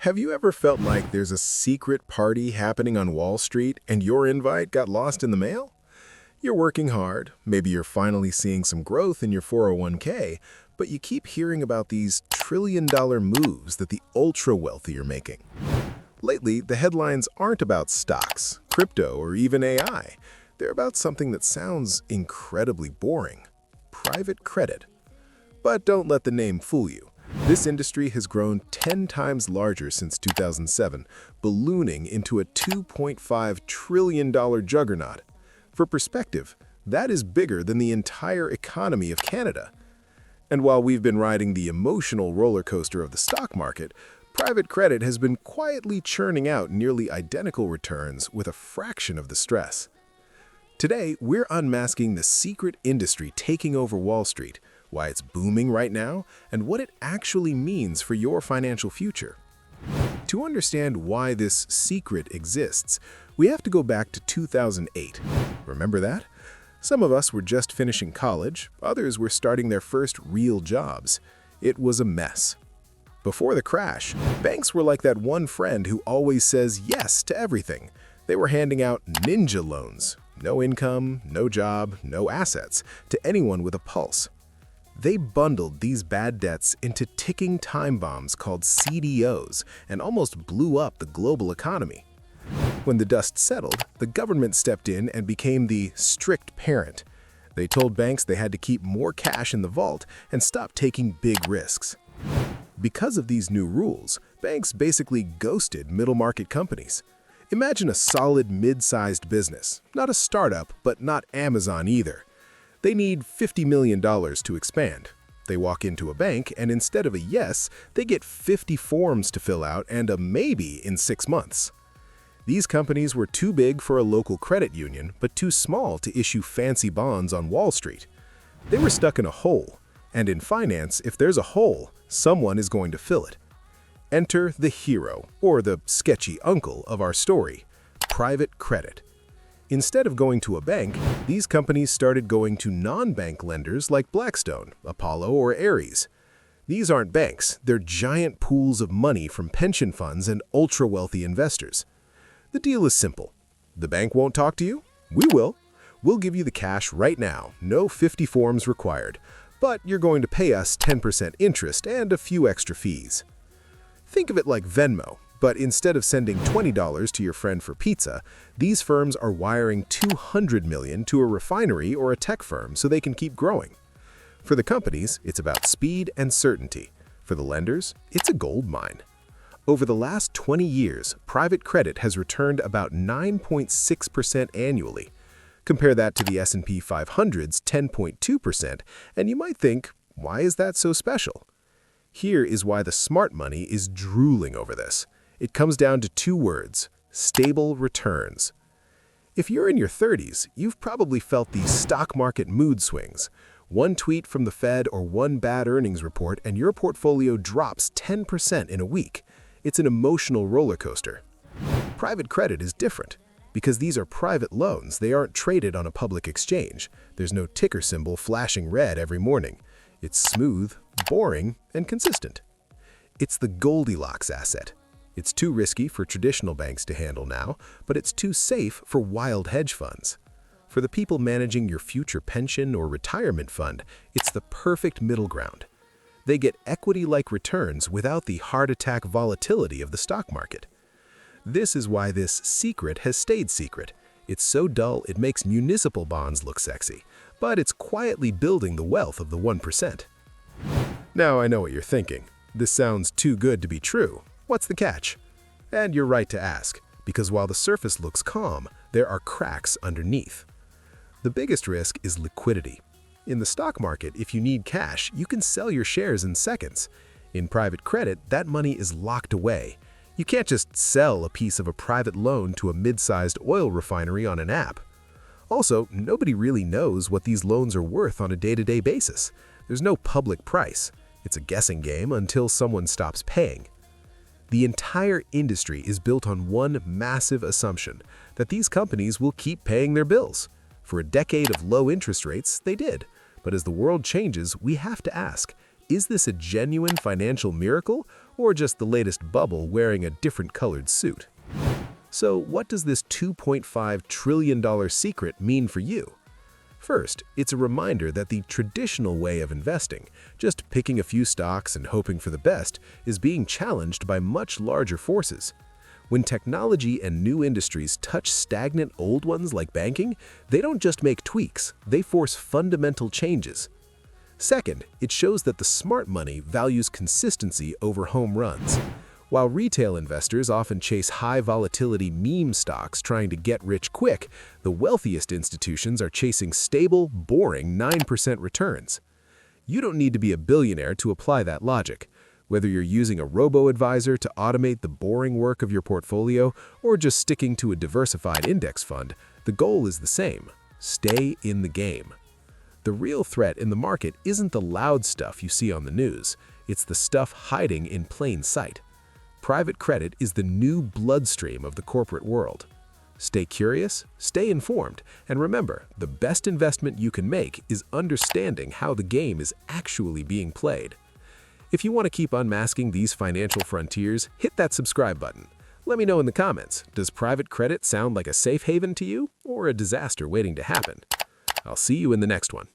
Have you ever felt like there's a secret party happening on Wall Street and your invite got lost in the mail? You're working hard, maybe you're finally seeing some growth in your 401k, but you keep hearing about these trillion-dollar moves that the ultra-wealthy are making. Lately, the headlines aren't about stocks, crypto, or even AI. They're about something that sounds incredibly boring: private credit. But don't let the name fool you. This industry has grown 10 times larger since 2007, ballooning into a $2.5 trillion juggernaut. For perspective, that is bigger than the entire economy of Canada. And while we've been riding the emotional roller coaster of the stock market, private credit has been quietly churning out nearly identical returns with a fraction of the stress. Today, we're unmasking the secret industry taking over Wall Street, why it's booming right now, and what it actually means for your financial future. To understand why this secret exists, we have to go back to 2008. Remember that? Some of us were just finishing college, others were starting their first real jobs. It was a mess. Before the crash, banks were like that one friend who always says yes to everything. They were handing out ninja loans, no income, no job, no assets, to anyone with a pulse. They bundled these bad debts into ticking time bombs called CDOs and almost blew up the global economy. When the dust settled, the government stepped in and became the strict parent. They told banks they had to keep more cash in the vault and stop taking big risks. Because of these new rules, banks basically ghosted middle-market companies. Imagine a solid mid-sized business, not a startup, but not Amazon either. They need $50 million to expand. They walk into a bank, and instead of a yes, they get 50 forms to fill out and a maybe in 6 months. These companies were too big for a local credit union, but too small to issue fancy bonds on Wall Street. They were stuck in a hole, and in finance, if there's a hole, someone is going to fill it. Enter the hero, or the sketchy uncle of our story: private credit. Instead of going to a bank, these companies started going to non-bank lenders like Blackstone, Apollo, or Ares. These aren't banks, they're giant pools of money from pension funds and ultra-wealthy investors. The deal is simple. The bank won't talk to you? We will. We'll give you the cash right now, no 50 forms required, but you're going to pay us 10% interest and a few extra fees. Think of it like Venmo. But instead of sending $20 to your friend for pizza, these firms are wiring $200 million to a refinery or a tech firm so they can keep growing. For the companies, it's about speed and certainty. For the lenders, it's a gold mine. Over the last 20 years, private credit has returned about 9.6% annually. Compare that to the S&P 500's 10.2%, and you might think, why is that so special? Here is why the smart money is drooling over this. It comes down to 2 words: stable returns. If you're in your 30s, you've probably felt these stock market mood swings. One tweet from the Fed or one bad earnings report and your portfolio drops 10% in a week. It's an emotional roller coaster. Private credit is different. Because these are private loans, they aren't traded on a public exchange. There's no ticker symbol flashing red every morning. It's smooth, boring, and consistent. It's the Goldilocks asset. It's too risky for traditional banks to handle now, but it's too safe for wild hedge funds. For the people managing your future pension or retirement fund, it's the perfect middle ground. They get equity-like returns without the heart attack volatility of the stock market. This is why this secret has stayed secret. It's so dull it makes municipal bonds look sexy, but it's quietly building the wealth of the 1%. Now I know what you're thinking. This sounds too good to be true. What's the catch? And you're right to ask, because while the surface looks calm, there are cracks underneath. The biggest risk is liquidity. In the stock market, if you need cash, you can sell your shares in seconds. In private credit, that money is locked away. You can't just sell a piece of a private loan to a mid-sized oil refinery on an app. Also, nobody really knows what these loans are worth on a day-to-day basis. There's no public price. It's a guessing game until someone stops paying. The entire industry is built on one massive assumption, that these companies will keep paying their bills. For a decade of low interest rates, they did. But as the world changes, we have to ask, is this a genuine financial miracle, or just the latest bubble wearing a different colored suit. So what does this $2.5 trillion secret mean for you? First, it's a reminder that the traditional way of investing, just picking a few stocks and hoping for the best, is being challenged by much larger forces. When technology and new industries touch stagnant old ones like banking, they don't just make tweaks, they force fundamental changes. Second, it shows that the smart money values consistency over home runs. While retail investors often chase high-volatility meme stocks trying to get rich quick, the wealthiest institutions are chasing stable, boring 9% returns. You don't need to be a billionaire to apply that logic. Whether you're using a robo-advisor to automate the boring work of your portfolio or just sticking to a diversified index fund, the goal is the same: stay in the game. The real threat in the market isn't the loud stuff you see on the news, it's the stuff hiding in plain sight. Private credit is the new bloodstream of the corporate world. Stay curious, stay informed, and remember, the best investment you can make is understanding how the game is actually being played. If you want to keep unmasking these financial frontiers, hit that subscribe button. Let me know in the comments, does private credit sound like a safe haven to you or a disaster waiting to happen? I'll see you in the next one.